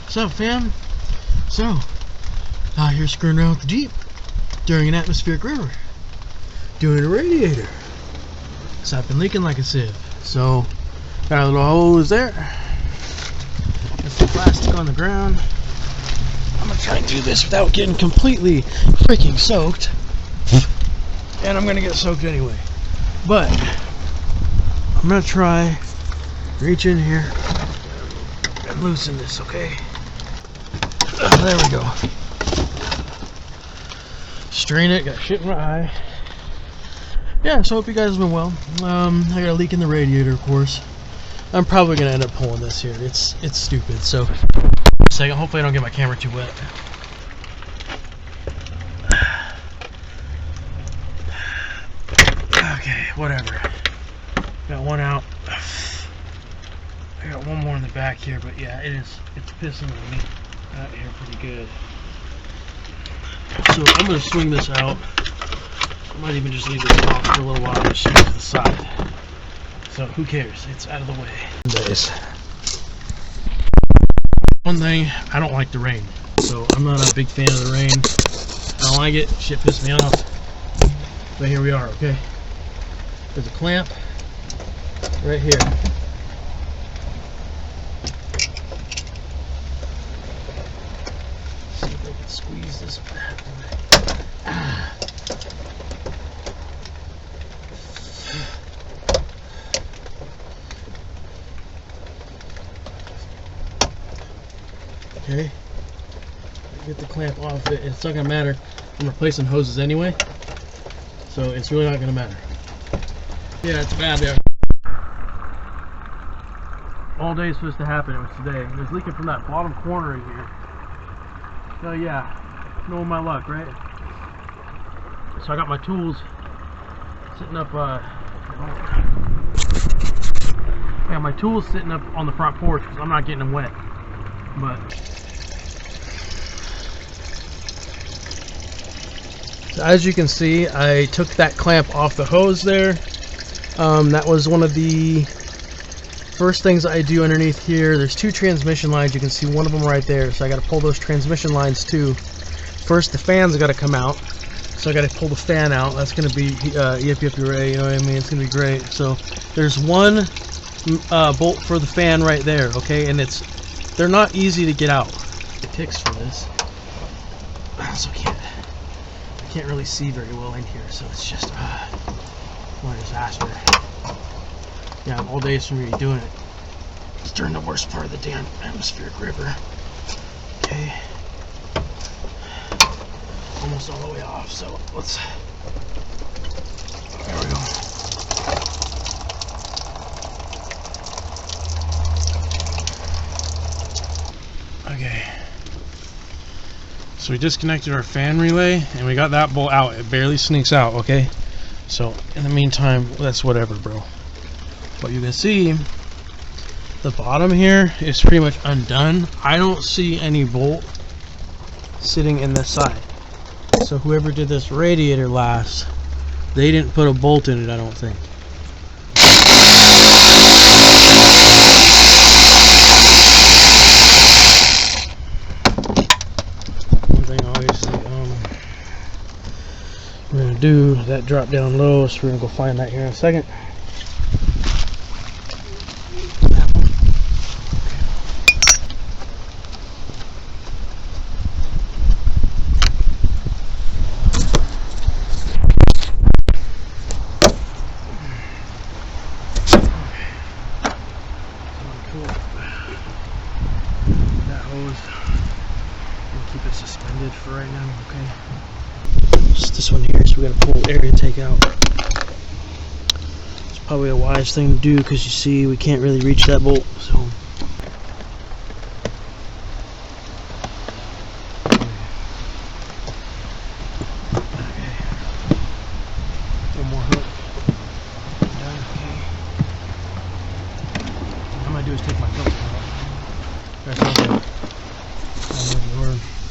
What's up, fam? So, out here screwing around with the Jeep during an atmospheric river, doing a radiator. So I've been leaking like a sieve. So, got a little hose there. Got some plastic on the ground. I'm gonna try and do this without getting completely freaking soaked. And I'm gonna get soaked anyway. But, I'm gonna try, reach in here, and loosen this, okay? There we go. Strain it, got shit in my eye. Yeah, so hope you guys have been well. I got a leak in the radiator, of course. I'm probably gonna end up pulling this here. It's stupid, so a second, hopefully I don't get my camera too wet. Okay, whatever. Got one out. I got one more in the back here, but yeah, it's pissing me out here pretty good. So I'm gonna swing this out. I might even just leave this off for a little while and swing it to the side. So who cares? It's out of the way. Anyways, one thing, I don't like the rain. So I'm not a big fan of the rain. I don't like it. Shit pissed me off. But here we are, okay? There's a clamp right here. See if I can squeeze this back. Okay, get the clamp off it. It's not gonna matter. I'm replacing hoses anyway, so it's really not gonna matter. Yeah, it's bad there. All day is supposed to happen. It was today. It was leaking from that bottom corner in here. So yeah, knowing my luck, right? So I got my tools sitting up. Yeah, my tools sitting up on the front porch because I'm not getting them wet. But so as you can see, I took that clamp off the hose there. That was one of the first things I do underneath here. There's two transmission lines. You can see one of them right there. So I got to pull those transmission lines too. First, the fans got to come out. So I got to pull the fan out. That's going to be yip yip hooray. You know what I mean? It's going to be great. So there's one bolt for the fan right there. Okay, and they're not easy to get out. It ticks for this, so I can't really see very well in here. So it's just what a disaster. Yeah, all day for me doing it. It's during the worst part of the damn atmospheric river. Okay, almost all the way off. So let's. There we go. Okay, so we disconnected our fan relay and we got that bolt out. It barely sneaks out, okay? So in the meantime, that's whatever, bro. But you can see the bottom here is pretty much undone. I don't see any bolt sitting in this side. So whoever did this radiator last, they didn't put a bolt in it, I don't think. We're going to do that drop down low, so we're going to go find that here in a second. That hose, we'll keep it suspended for right now, okay? Just this one here, so we got to pull area take out. It's probably a wise thing to do because you see we can't really reach that bolt. So okay. One more hook. Done. Okay. What I'm gonna do is take my filter out. That's okay.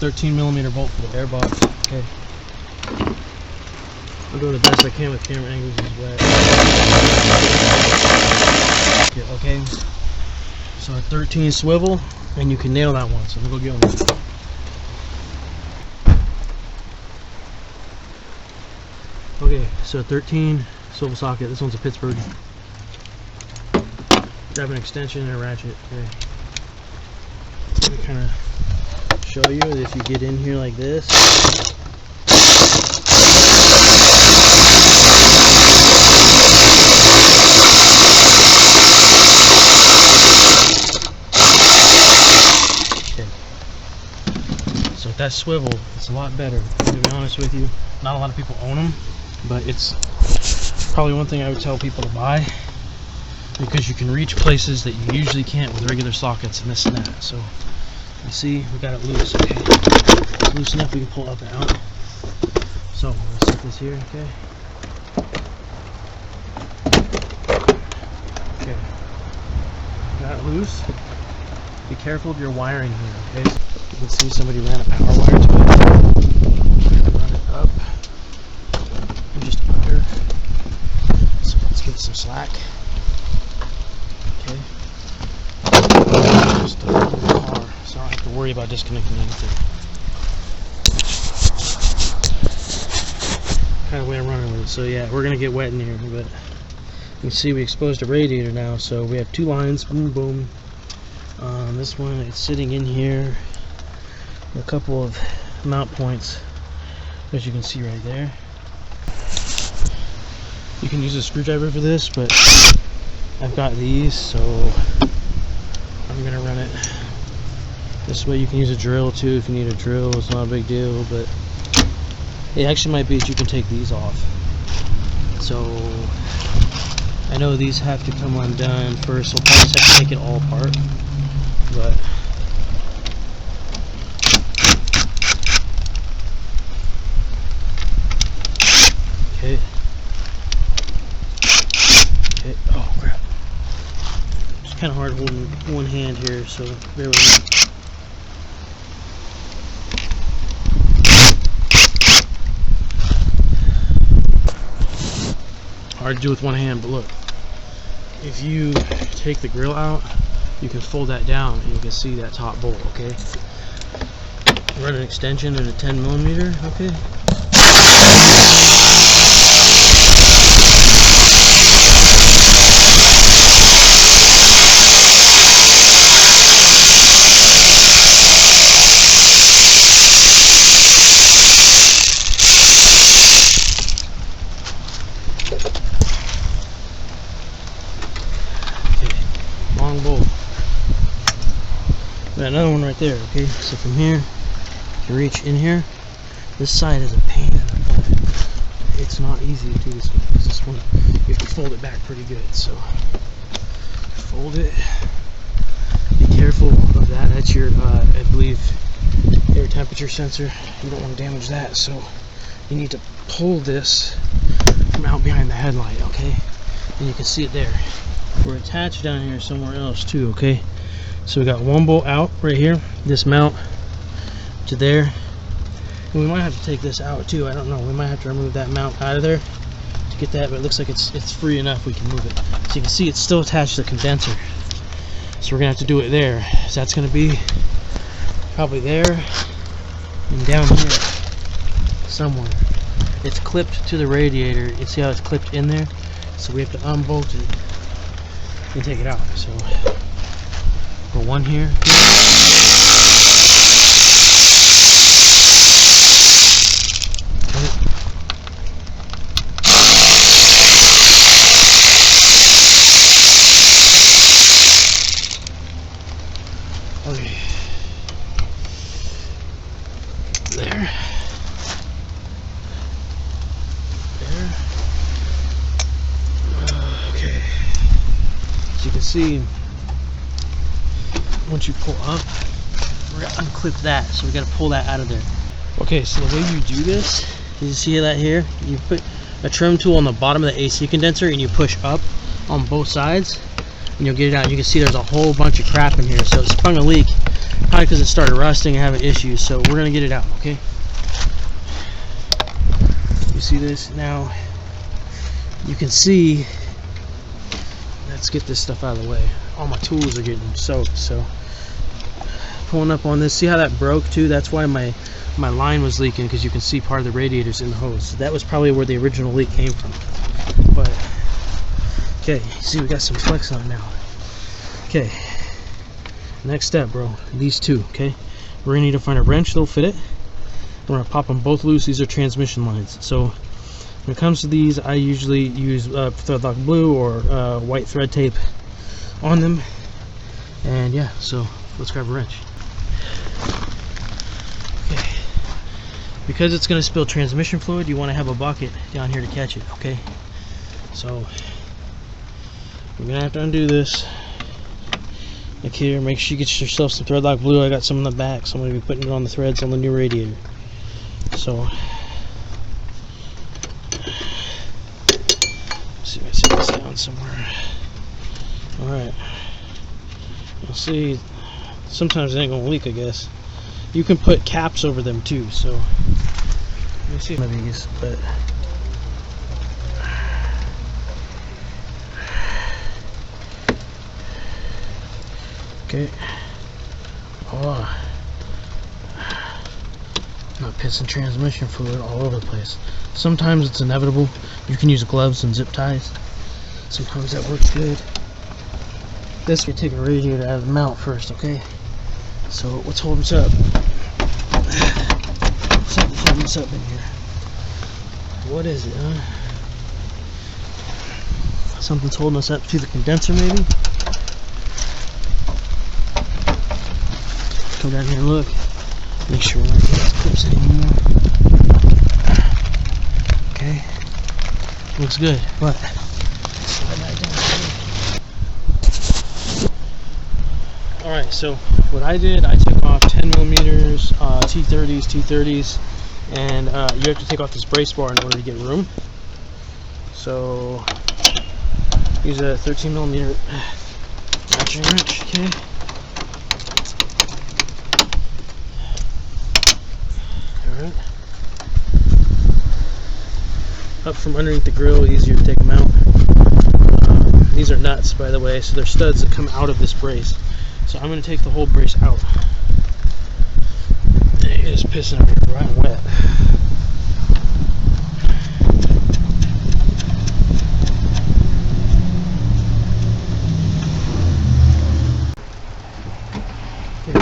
13mm bolt for the air box. Okay. I'll do the best I can with camera angles as well. Okay. So a 13 swivel, and you can nail that one. So I'm gonna go get one. Okay, so 13 swivel socket. This one's a Pittsburgh. Grab an extension and a ratchet. Okay. I'm gonna kind of show you that if you get in here like this. So with that swivel, it's a lot better. To be honest with you, not a lot of people own them, but it's probably one thing I would tell people to buy, because you can reach places that you usually can't with regular sockets and this and that. So you see, we got it loose. Okay, it's loose enough we can pull up and out. So let's set this here. Okay. Okay. Got it loose. Be careful of your wiring here. Okay. You can see somebody ran a power wire to it. Run it up and just under. So let's give it some slack. Okay. Just a little car, so I don't have to worry about disconnecting anything. Kind of way I'm running with it. So yeah, we're gonna get wet in here, but you can see we exposed a radiator now. So we have 2 lines. Boom, boom. This one, it's sitting in here. A couple of mount points, as you can see right there. You can use a screwdriver for this, but I've got these, so I'm gonna run it this way. You can use a drill too if you need a drill. It's not a big deal, but it actually might be that you can take these off. So I know these have to come undone first, so we'll probably just have to take it all apart, but okay. Okay. Oh crap. It's kind of hard holding one hand here, so bear with me. Hard to do with one hand, but look. If you take the grill out, you can fold that down and you can see that top bolt, okay? Run an extension at a 10mm, okay? Long bolt. Got another one right there, okay? So from here, you reach in here. This side is a pain in the butt. It's not easy to do this one, because this one, you have to fold it back pretty good. So, fold it. Be careful of that. That's your, I believe, air temperature sensor. You don't want to damage that, so you need to pull this from out behind the headlight, okay? And you can see it there. We're attached down here somewhere else too, okay? So we got one bolt out right here, this mount to there, and we might have to take this out too. I don't know, we might have to remove that mount out of there to get that, but it looks like it's free enough we can move it. So you can see it's still attached to the condenser, so we're gonna have to do it there. So that's gonna be probably there and down here somewhere. It's clipped to the radiator. You see how it's clipped in there? So we have to unbolt it and take it out. So for one here. Okay. There. There. Okay. So you can see, once you pull up, we're gonna unclip that, so we gotta pull that out of there. Okay, so the way you do this, you see that here? You put a trim tool on the bottom of the AC condenser and you push up on both sides and you'll get it out. You can see there's a whole bunch of crap in here, so it sprung a leak, probably because it started rusting and having issues, so we're gonna get it out, okay? You see this? Now, you can see, let's get this stuff out of the way. all my tools are getting soaked. So pulling up on this, see how that broke too? That's why my line was leaking, because you can see part of the radiators in the hose. So that was probably where the original leak came from. But okay, see, we got some flex on it now. Okay, next step, bro, these two. Okay, we're gonna need to find a wrench that'll fit it. We're gonna pop them both loose. These are transmission lines. So when it comes to these, I usually use thread lock blue or white thread tape on them. And yeah, so let's grab a wrench. Okay, because it's going to spill transmission fluid, you want to have a bucket down here to catch it. Okay, so we're gonna have to undo this. Look here, make sure you get yourself some thread lock blue. I got some in the back, so I'm going to be putting it on the threads on the new radiator. So see if I set this down somewhere. Alright, you'll see sometimes it ain't gonna leak, I guess. You can put caps over them too, so let me see one of these. But okay, oh, not pissing transmission fluid all over the place. Sometimes it's inevitable. You can use gloves and zip ties. Sometimes that works good. This, we take a radiator out of the mount first, okay? So what's holding us up? Something's holding us up in here. What is it, huh? Something's holding us up to the condenser, maybe? Come down here and look. Make sure we're not getting these clips anymore. Okay. Looks good, but slide that down. Alright, so what I did, I took off 10 millimeters, T30s, and you have to take off this brace bar in order to get room. So use a 13 millimeter ratchet wrench, okay? Alright. Up from underneath the grill, easier to take them out. These are nuts, by the way, so they're studs that come out of this brace. So I'm going to take the whole brace out. It is pissing up here, bro. I'm wet. Okay.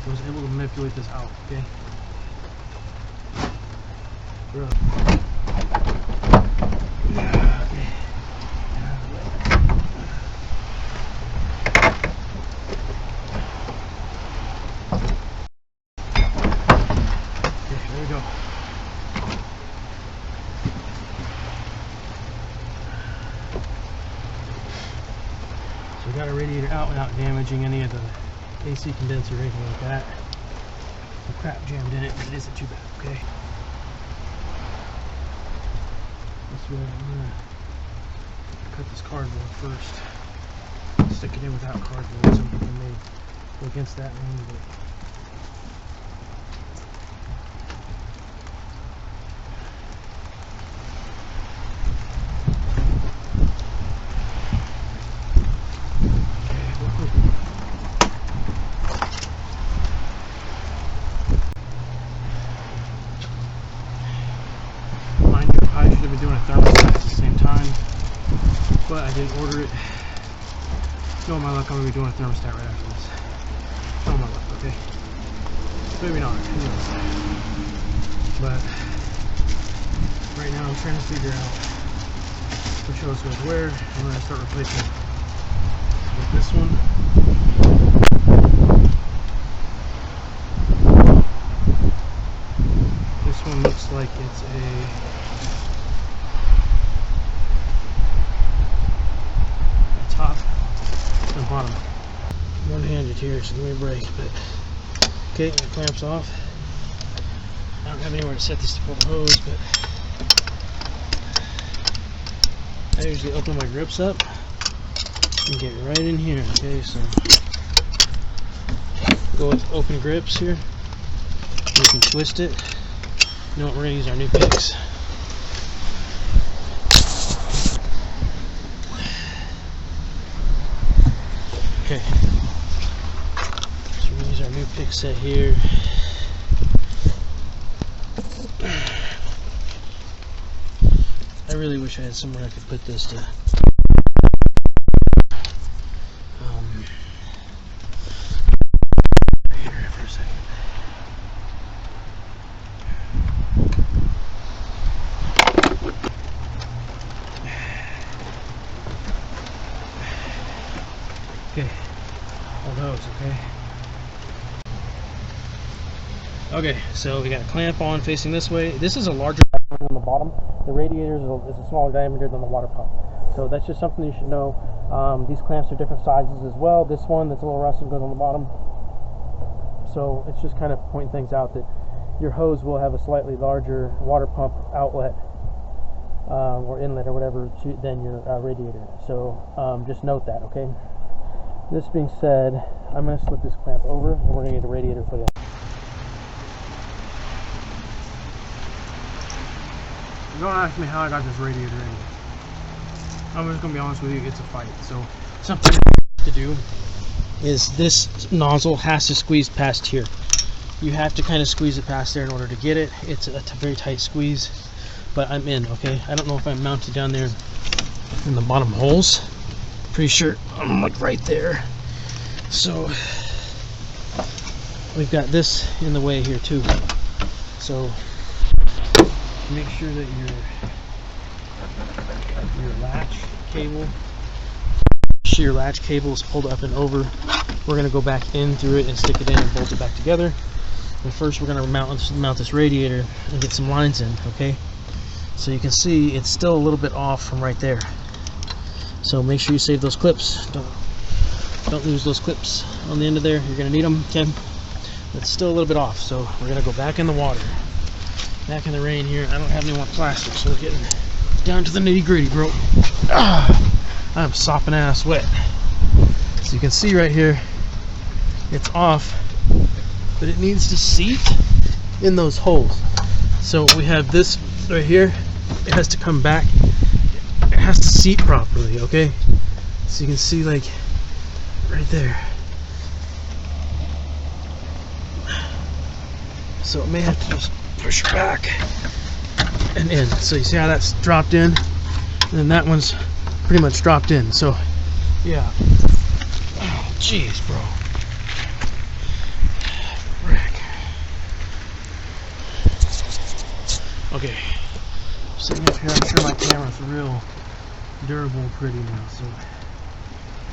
I was able to manipulate this out, okay? Bro. Yeah, okay. So we got our radiator out without damaging any of the AC condenser or anything like that. Some crap jammed in it, but it isn't too bad, okay? This way, I'm gonna cut this cardboard first. Stick it in without cardboard. Some people may go against that one, but doing a thermostat at the same time, but I didn't order it. Knowing my luck, I'm going to be doing a thermostat right after this. Knowing my luck, okay? Maybe not, who knows. But right now I'm trying to figure out which hose goes where. I'm going to start replacing with this one. This one looks like it's a top and bottom. One-handed here, so give me a break. But okay, the clamps off. I don't have anywhere to set this to pull the hose, but I usually open my grips up and get right in here. Okay, so go with open grips here. You can twist it. You know what? We're gonna use our new picks. Okay, so we use our new pick set here. I really wish I had somewhere I could put this to here for a second. Okay, all those, okay? Okay, so we got a clamp on facing this way. This is a larger diameter on the bottom. The radiator is a smaller diameter than the water pump. So that's just something you should know. These clamps are different sizes as well. This one that's a little rusted goes on the bottom. So it's just kind of pointing things out that your hose will have a slightly larger water pump outlet or inlet or whatever than your radiator. So just note that, okay? This being said, I'm going to slip this clamp over and we're going to get the radiator put in. Don't ask me how I got this radiator in. I'm just going to be honest with you, it's a fight. So something to do is this nozzle has to squeeze past here. You have to kind of squeeze it past there in order to get it. It's a very tight squeeze, but I'm in, okay? I don't know if I'm mounted down there in the bottom holes. Pretty sure I'm like right there. So we've got this in the way here too. So make sure that your latch cable, is pulled up and over. We're going to go back in through it and stick it in and bolt it back together. And first we're going to mount this radiator and get some lines in, okay? So you can see it's still a little bit off from right there. So make sure you save those clips. Don't lose those clips on the end of there. You're going to need them, okay? It's still a little bit off, so we're going to go back in the water. Back in the rain here. I don't have any more plastic, so we're getting down to the nitty-gritty, bro. I'm sopping ass wet. So you can see right here, it's off, but it needs to seat in those holes. So we have this right here. It has to come back. It has to seat properly, okay? So you can see, like, right there. So it may have to just push back and in. So you see how that's dropped in? And then that one's pretty much dropped in. So, yeah. Oh, jeez, bro. Frick. Okay. Sitting up here, I'm sure my camera's real durable and pretty now. So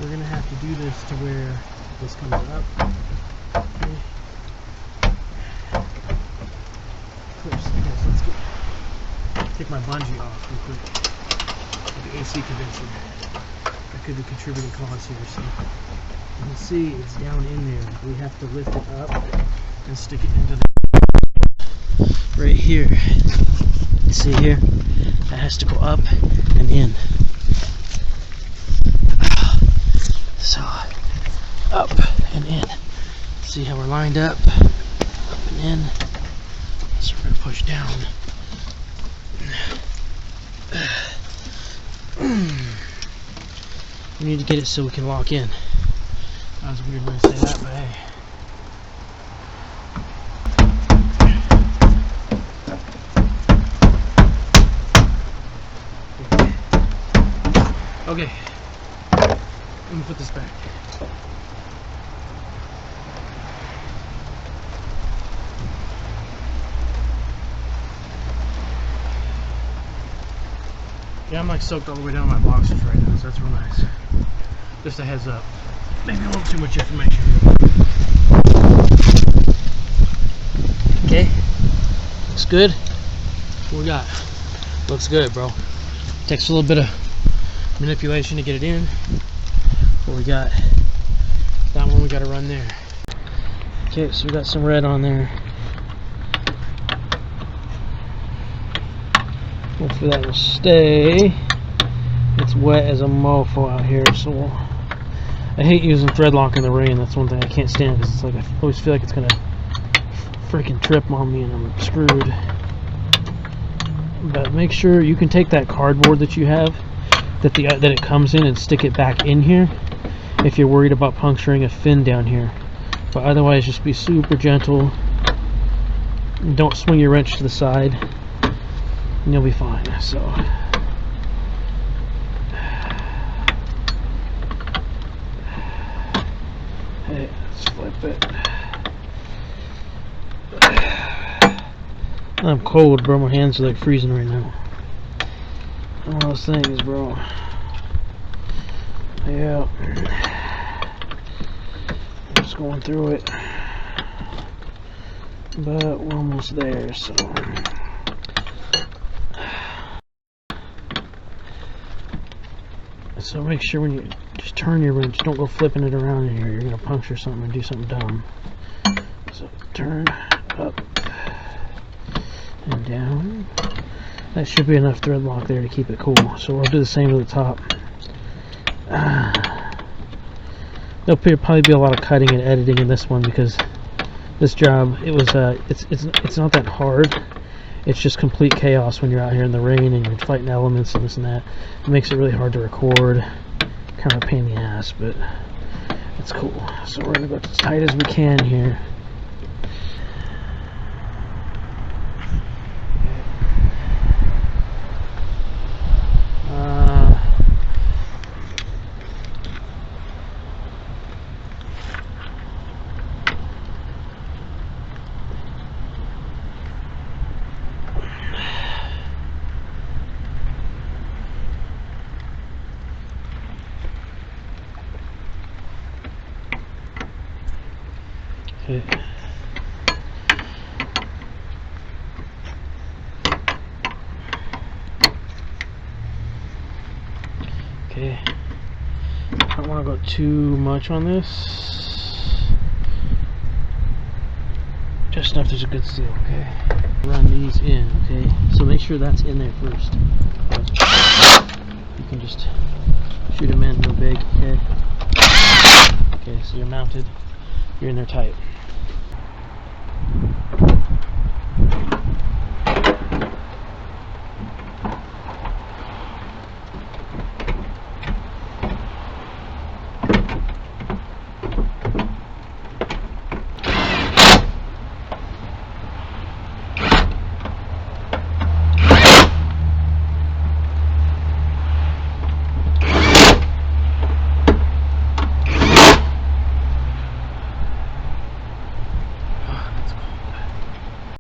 we're gonna have to do this to where this comes up. Okay. Let's take my bungee off real quick. The AC condenser. That could be contributing cause here. So you can see it's down in there. We have to lift it up and stick it into the right here. You see here? That has to go up and in. So up and in. See how we're lined up? Up and in. So we're going to push down. We need to get it so we can lock in. That was a weird way to say that, but hey. Okay. Let me put this back. Yeah, I'm like soaked all the way down my boxers right now, so that's real nice. Just a heads up. Maybe a little too much information. Okay. Looks good. What we got? Looks good, bro. Takes a little bit of manipulation to get it in. What we got? That one we got to run there. Okay, so we got some red on there. Hopefully that will stay. It's wet as a mofo out here, so I hate using thread lock in the rain. That's one thing I can't stand, because it's like I always feel like it's gonna freaking trip on me and I'm screwed. But make sure you can take that cardboard that you have that it comes in and stick it back in here, if you're worried about puncturing a fin down here. But otherwise, just be super gentle. Don't swing your wrench to the side, and you'll be fine. So, hey, let's flip it. I'm cold, bro. My hands are like freezing right now. One of those things, bro. Yeah. I'm just going through it. But we're almost there, so. So make sure when you just turn your wrench, don't go flipping it around in here. You're going to puncture something and do something dumb. So turn up and down. That should be enough thread lock there to keep it cool. So we'll do the same to the top. There'll probably be a lot of cutting and editing in this one because this job, it was it's not that hard. It's just complete chaos when you're out here in the rain and you're fighting elements and this and that. It makes it really hard to record. Kind of a pain in the ass, but it's cool. So we're gonna go as tight as we can here. Okay. Okay. I don't want to go too much on this. Just enough there's a good seal, okay? Run these in, okay? So make sure that's in there first. You can just shoot them in real big, okay? Okay, so you're mounted. You're in there tight.